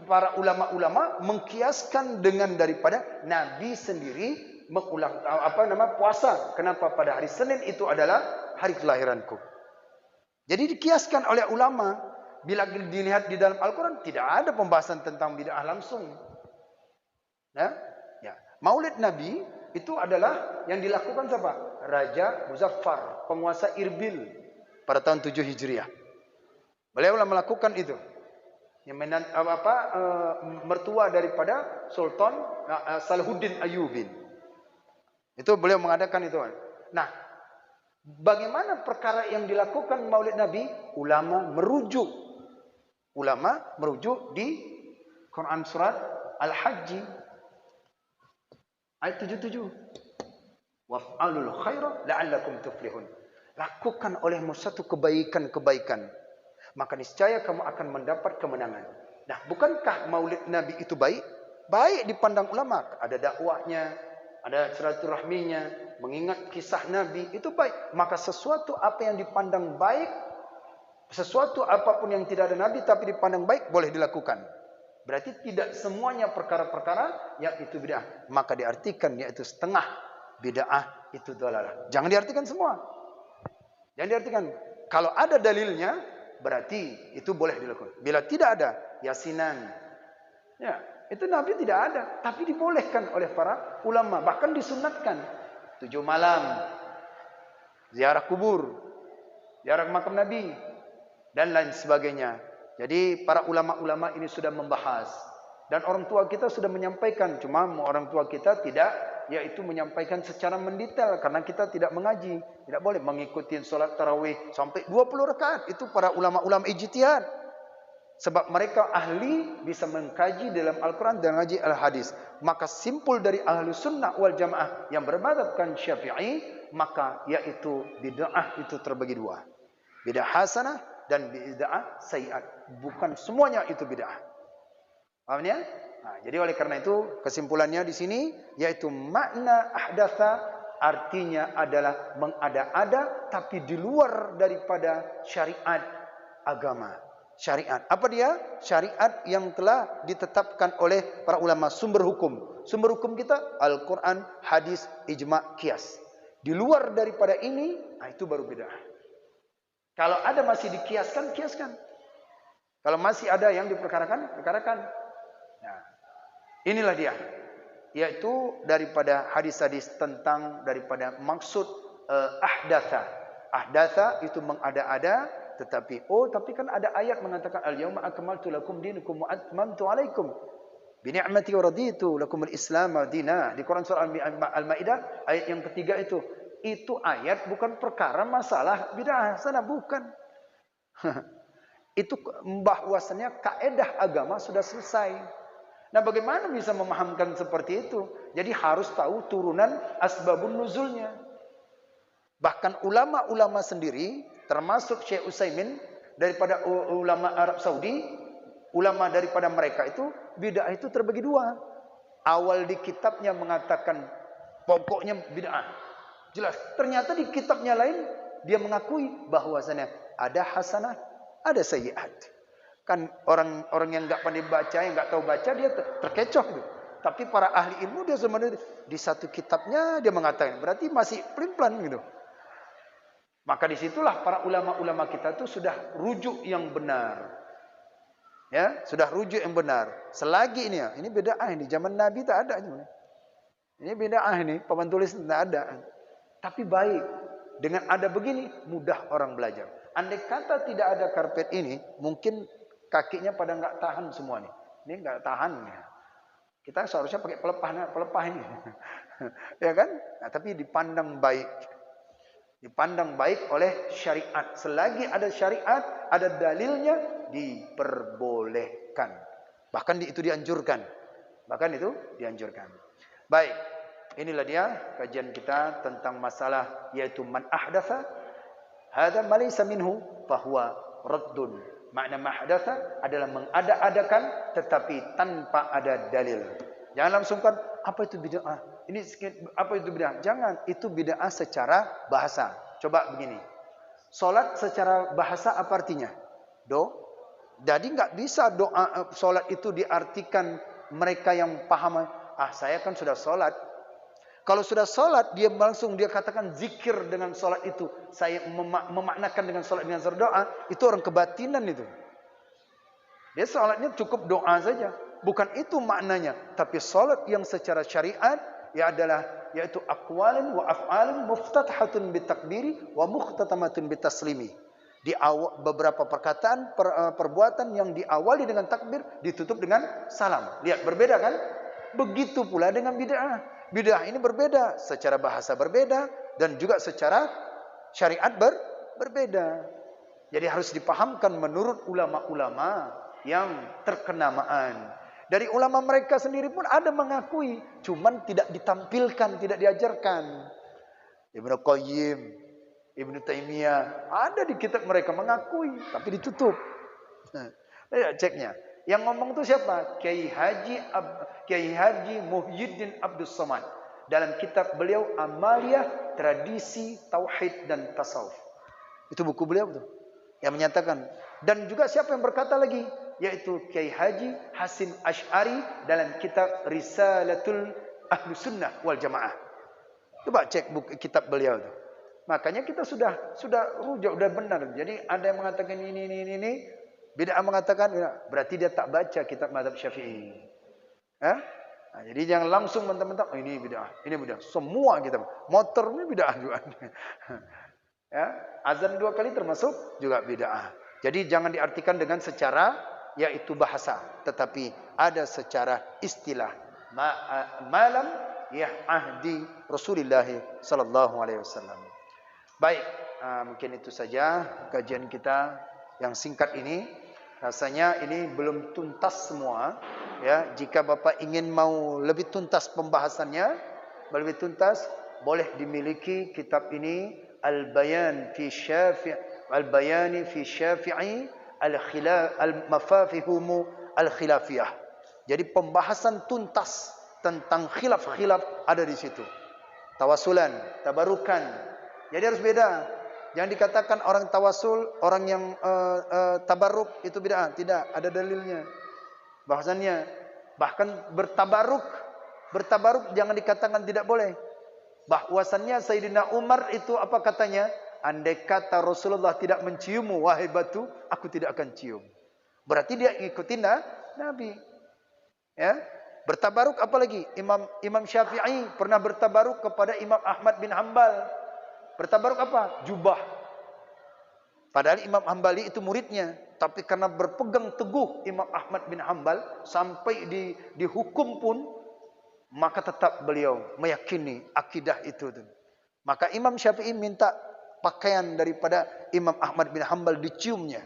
para ulama-ulama mengkiaskan dengan daripada Nabi sendiri mengulang puasa. Kenapa pada hari Senin itu adalah hari kelahiranku? Jadi dikiaskan oleh ulama. Bila dilihat di dalam Al-Quran tidak ada pembahasan tentang bid'ah langsung. Ya? Maulid Nabi itu adalah yang dilakukan siapa? Raja Muzaffar, penguasa Irbil. Pada tahun 7 Hijriah. Beliau melakukan itu. Yang mertua daripada Sultan Salahuddin Ayyubin. Itu beliau mengadakan itu. Nah, bagaimana perkara yang dilakukan Maulid Nabi? Ulama merujuk di Quran surat Al-Hajj ayat 77. Waf'alul khaira la'allakum tuflihun. Lakukan olehmu satu kebaikan-kebaikan, maka niscaya kamu akan mendapat kemenangan. Nah, bukankah maulid Nabi itu baik? Baik dipandang ulama. Ada dakwahnya, ada silaturahminya, mengingat kisah Nabi, itu baik. Maka sesuatu apa yang dipandang baik, sesuatu apapun yang tidak ada Nabi tapi dipandang baik, boleh dilakukan. Berarti tidak semuanya perkara-perkara yang itu bid'ah. Maka diartikan yaitu setengah bid'ah itu dhalalah. Jangan diartikan semua. Jangan diartikan. Kalau ada dalilnya, berarti itu boleh dilakukan. Bila tidak ada, yasinan. Ya, itu Nabi tidak ada. Tapi dibolehkan oleh para ulama. Bahkan disunatkan. 7 malam. Ziarah kubur. Ziarah makam Nabi. Dan lain sebagainya. Jadi para ulama-ulama ini sudah membahas. Dan orang tua kita sudah menyampaikan. Cuma orang tua kita tidak, yaitu menyampaikan secara mendetail. Karena kita tidak mengaji. Tidak boleh mengikuti solat tarawih sampai 20 rakaat. Itu para ulama-ulama ijtihad. Sebab mereka ahli bisa mengkaji dalam Al-Quran dan ngaji Al-Hadis. Maka simpul dari ahli sunnah wal jamaah yang bermadhabkan Syafi'i, maka yaitu bid'ah itu terbagi 2. Bid'ah hasanah dan bid'ah sayyi'at. Bukan semuanya itu bid'ah. Paham ya? Nah, jadi oleh karena itu kesimpulannya di sini yaitu makna ahdatsa artinya adalah mengada-ada tapi di luar daripada syariat agama. Syariat. Apa dia? Syariat yang telah ditetapkan oleh para ulama, sumber hukum. Sumber hukum kita Al-Quran, hadis, ijma', qiyas. Di luar daripada ini, itu baru bid'ah. Kalau ada masih dikiaskan, kiaskan. Kalau masih ada yang diperkarakan, perkarakan. Nah, inilah dia. Yaitu daripada hadis-hadis tentang daripada maksud ahdatha. Ahdatha itu mengada-ada, tetapi tapi kan ada ayat mengatakan al-yauma akmaltu lakum dinakum wa atmamtu alaikum bi ni'mati wa raditu lakum al-islam dina. Di Quran surah Al-Maidah ayat yang ketiga itu. Itu ayat bukan perkara masalah bid'ah, sana bukan. Itu bahwasannya kaedah agama sudah selesai. Nah, bagaimana bisa memahamkan seperti itu? Jadi harus tahu turunan asbabun nuzulnya. Bahkan ulama-ulama sendiri, termasuk Syekh Utsaimin daripada ulama Arab Saudi, ulama daripada mereka itu bid'ah itu terbagi dua. Awal di kitabnya mengatakan pokoknya bid'ah, jelas. Ternyata di kitabnya lain dia mengakui bahwasanya ada hasanah, ada sayyi'at. Kan orang-orang yang enggak pandai baca, yang enggak tahu baca, dia terkecoh gitu. Tapi para ahli ilmu dia sebenarnya di satu kitabnya dia mengatakan, berarti masih pelin-pelan gitu. Maka disitulah para ulama-ulama kita itu sudah rujuk yang benar. Ya, sudah rujuk yang benar. Selagi ini bid'ah ini zaman Nabi tak ada. Ini bid'ah ini, papan tulis tidak ada. Tapi baik, dengan ada begini mudah orang belajar. Andai kata tidak ada karpet ini, mungkin kakinya pada enggak tahan semua nih. Ini enggak tahan ya. Kita seharusnya pakai pelepah ini. Ya kan? Nah, tapi dipandang baik. Dipandang baik oleh syariat. Selagi ada syariat, ada dalilnya, diperbolehkan. Bahkan itu dianjurkan. Bahkan itu dianjurkan. Baik. Inilah dia kajian kita tentang masalah yaitu man ahdatha hadza ma laysa minhu fahuwa raddun. Makna mahdatha adalah mengada-adakan tetapi tanpa ada dalil. Jangan langsung kan apa itu bid'ah? Ini apa itu bid'ah? Jangan, itu bid'ah secara bahasa. Coba begini. Salat secara bahasa apa artinya? Jadi enggak bisa doa salat itu diartikan mereka yang paham, saya kan sudah salat. Kalau sudah salat, dia langsung dia katakan zikir dengan salat itu. Saya memaknakan dengan salat dengan berdoa, itu orang kebatinan itu. Dia salatnya cukup doa saja. Bukan itu maknanya. Tapi salat yang secara syariat, yaitu aqwalun wa af'alun muftatahatun bitakbiri wa mukhtatamatun bitaslimi. Di awal, beberapa perkataan, perbuatan yang diawali dengan takbir, ditutup dengan salam. Lihat, berbeda kan? Begitu pula dengan bid'ah. Bid'ah ini berbeda, secara bahasa berbeda dan juga secara syariat berbeda. Jadi harus dipahamkan menurut ulama-ulama yang terkenamaan. Dari ulama mereka sendiri pun ada mengakui, cuman tidak ditampilkan, tidak diajarkan. Ibnu Qayyim, Ibnu Taimiyah, ada di kitab mereka mengakui, tapi ditutup. Nah, ceknya. Yang ngomong itu siapa? Kiai Haji Muhyiddin Abdus Somad. Dalam kitab beliau Amaliyah Tradisi Tauhid dan Tasawuf. Itu buku beliau tuh. Yang menyatakan. Dan juga siapa yang berkata lagi? Yaitu Kiai Haji Hasim Ash'ari dalam kitab Risalatul Ahlus Sunnah wal Jamaah. Coba cek buku kitab beliau tuh. Makanya kita sudah rujuk, sudah benar. Jadi ada yang mengatakan ini. Bid'ah mengatakan, berarti dia tak baca kitab mazhab Syafi'i. Nah, jadi jangan langsung mentang-mentang, ini bid'ah, ini bid'ah. Semua kitab. Motor ini bid'ah juga. Ya, azan 2 kali termasuk juga bid'ah. Jadi jangan diartikan dengan secara yaitu bahasa, tetapi ada secara istilah. Malam ya ahdi Rasulullah sallallahu alaihi wasallam. Baik, mungkin itu saja kajian kita yang singkat ini. Rasanya ini belum tuntas semua. Ya, jika Bapak ingin mau lebih tuntas pembahasannya, lebih tuntas, boleh dimiliki kitab ini Al-Bayan fi Syafi'i Al-Mafafihum Al-Khilafiyah. Jadi pembahasan tuntas tentang khilaf-khilaf ada di situ. Tawasulan, tabarukan. Jadi harus beda. Jangan dikatakan orang tawasul, orang yang tabarruk itu bid'ah. Tidak, ada dalilnya. Bahkan bertabarruk jangan dikatakan tidak boleh. Bahwasannya Sayyidina Umar itu apa katanya? andai kata Rasulullah tidak menciummu wahai batu, aku tidak akan cium. Berarti dia ikutin Nabi. Ya. Bertabaruk apalagi? Imam Syafi'i pernah bertabaruk kepada Imam Ahmad bin Hanbal. Bertabaruk apa? Jubah. Padahal Imam Hanbali itu muridnya, tapi karena berpegang teguh Imam Ahmad bin Hanbal sampai dihukum pun, maka tetap beliau meyakini akidah itu. Maka Imam Syafi'i minta pakaian daripada Imam Ahmad bin Hanbal diciumnya.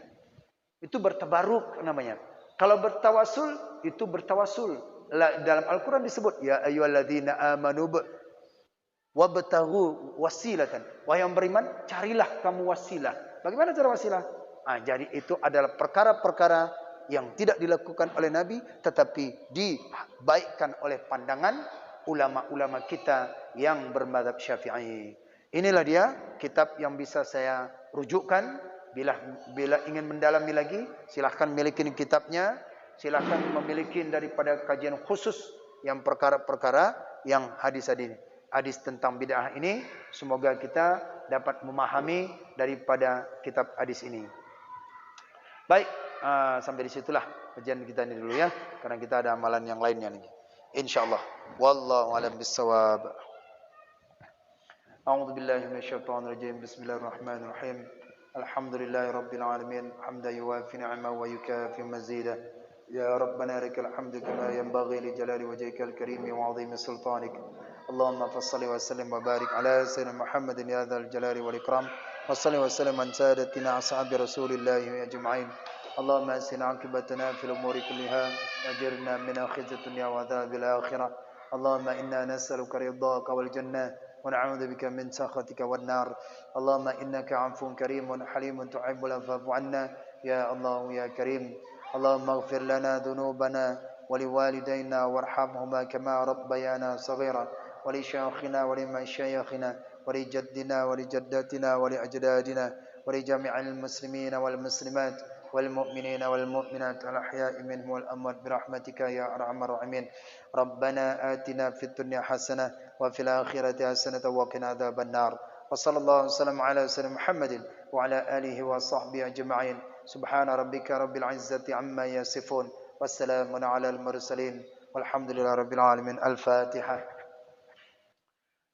Itu bertabaruk namanya. Kalau bertawasul, itu bertawasul. Dalam Al-Quran disebut, ya ayyuhalladzina amanu wabtaghu wasilatan. Wahai yang beriman, carilah kamu wasilah. Bagaimana cara wasilah? Jadi itu adalah perkara-perkara yang tidak dilakukan oleh Nabi, tetapi dibaikkan oleh pandangan ulama-ulama kita yang bermadzhab Syafi'i. Inilah dia kitab yang bisa saya rujukkan. Bila ingin mendalami lagi, silahkan miliki kitabnya. Silahkan memiliki daripada kajian khusus yang perkara-perkara yang hadis tentang bid'ah ini. Semoga kita dapat memahami daripada kitab hadis ini. Baik, sampai di situlah kajian kita ini dulu ya, karena kita ada amalan yang lainnya nih. Insyaallah. Wallahu a'lam bissawab. A'udzu billahi minasyaitonir rajim. Bismillahirrahmanirrahim. Alhamdulillahirabbil alamin. Hamdan yuwafi ni'amahu wa yukafi mazidah. Ya Rabbana lakal hamdu kama yanbaghi li jalali wajhikal karim wa 'azimi sultanik. Allahumma fassalli wa sallim wa barik ala sayyidina Muhammadin ya dzal jalali wal ikram. Wa salli wa sallim an sadatina ashabi Rasulillah ajma'in. Allahumma asina 'aqibatana fil umuri kulliha wajirna min khizyati dunya wa adzabil akhirah. Allahumma inna nas'aluka ridhaka wal jannah wa na'udzu bika min sakhatika wan nar. Allahumma innaka 'afuwun karimun halimun tuhibbul 'afwa 'anna ya Allah ya Karim. Allahumma ighfir lana dhunubana wa liwalidayna warhamhuma kama rabbayana saghira wa li shaykhina wa li mashayikhina wa li jaddina wa li jaddatina wa li ajdadina wa li jami'il muslimina wal muslimat wal mu'minina wal mu'minat al ahya'i minhum wal amwat bi rahmatika ya arhamar rahimin. Rabbana atina fid dunya hasanah wa fil akhirati hasanah wa qina adzaban nar. Wa sallallahu wasallam ala sayyidina Muhammadin wa ala alihi wa sahbihi ajma'in. Subhana rabbika rabbil izzati amma yasifun. Wassalamun ala al-mursalin. Walhamdulillahi rabbil alamin. Al-Fatihah.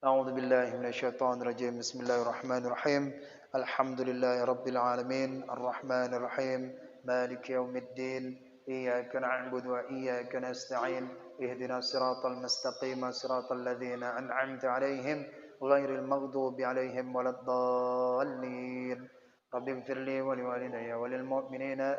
A'udzu billahi minasyaitonir rajim. Bismillahirrahmanirrahim. Alhamdulillahi rabbil alamin. Arrahmanir rahim. Maliki yaumiddin. Iyyaka na'budu wa iyyaka nasta'in. Ihdinas siratal mustaqim. Siratal ladzina an'amta 'alaihim ghairil maghdubi 'alaihim waladdallin. Rabbi ighfirli wa liwalidayya wa lil mu'minina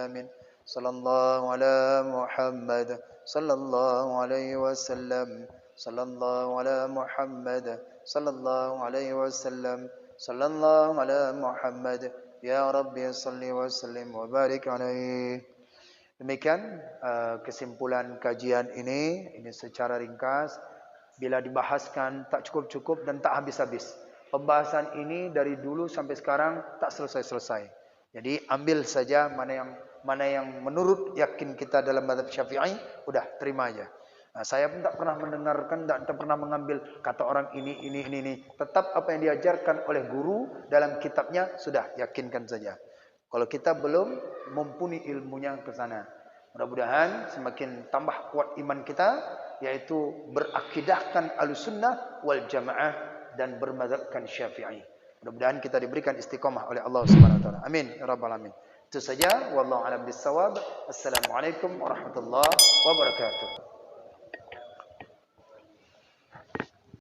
amin. Sallallahu ala Muhammad sallallahu alaihi wasallam. Sallallahu ala Muhammad sallallahu alaihi wasallam. Sallallahu ala Muhammad ya Rabbi salli wa sallim wa barik alaihi. Demikian kesimpulan kajian ini secara ringkas. Bila dibahaskan tak cukup-cukup dan tak habis-habis. Pembahasan ini dari dulu sampai sekarang tak selesai-selesai. Jadi ambil saja mana yang menurut yakin kita dalam mazhab Syafi'i, udah terima aja. Saya pun tak pernah mendengarkan, tak pernah mengambil kata orang ini. Tetap apa yang diajarkan oleh guru dalam kitabnya sudah yakinkan saja. Kalau kita belum mumpuni ilmunya ke sana. Mudah-mudahan semakin tambah kuat iman kita, yaitu berakidahkan Ahlussunnah wal Jamaah dan bermadzhabkan Syafi'i. Mudah-mudahan kita diberikan istiqamah oleh Allah Subhanahu wa taala. Amin ya rabbal alamin. Itu saja, wallahu a'lam bissawab. Assalamualaikum warahmatullahi wabarakatuh.